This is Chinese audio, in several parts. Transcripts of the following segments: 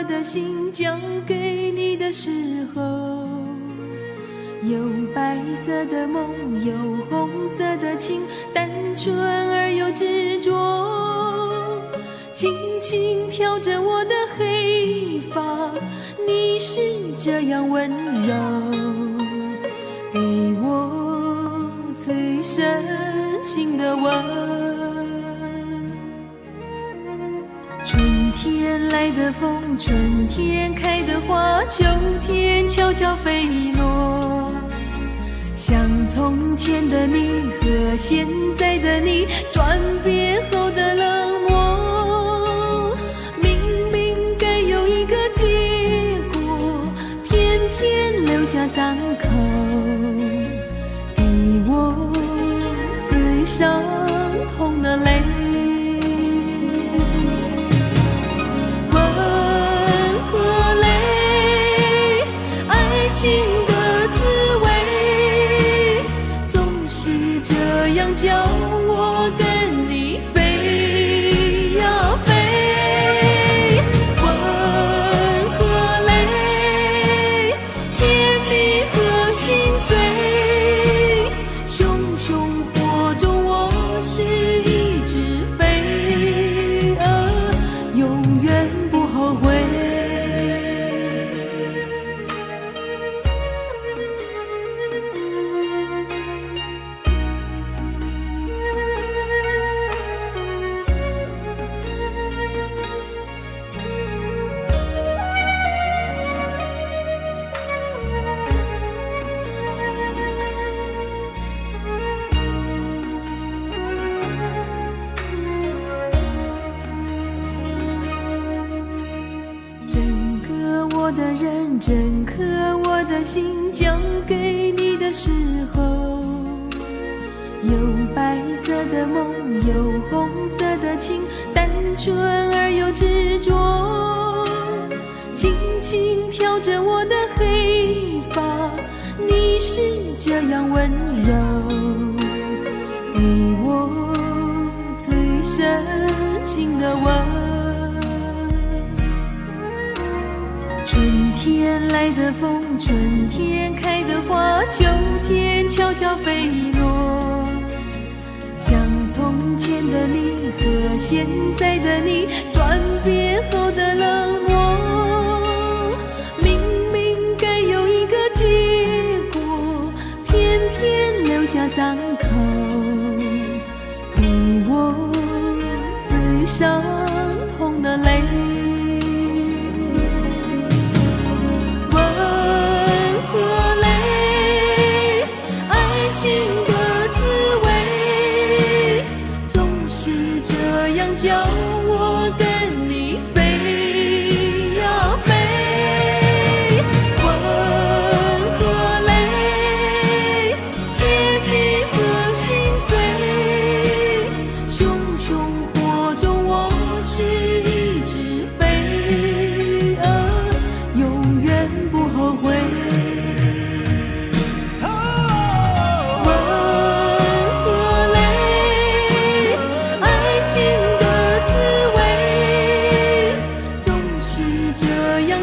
我的心交给你的时候，有白色的梦，有红色的情，单纯而又执着，轻轻挑着我的黑发，你是这样温柔，给我最深情的吻。春天来的风，春天开的花，秋天悄悄飞落，像从前的你和现在的你转变后的冷漠，明明该有一个结果，偏偏留下伤口，给我最伤痛的泪。情的滋味总是这样叫我跟你飞呀飞，吻和泪，甜蜜和心碎，熊熊火中我是一只飞蛾，永远不后悔。我的人真刻我的心交给你的时候，有白色的梦，有红色的情，单纯而又执着，轻轻挑着我的黑发，你是这样温柔，给我最深情的吻。春天来的风，春天开的花，秋天悄悄飞落，像从前的你和现在的你转变后的冷漠，明明该有一个结果，偏偏留下伤口，给我最伤痛的泪。情的滋味总是这样叫我跟你飞呀飞，吻和泪，甜蜜和心碎，熊熊火中我是一只飞蛾，永远不后悔。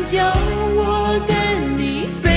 叫我跟你飞。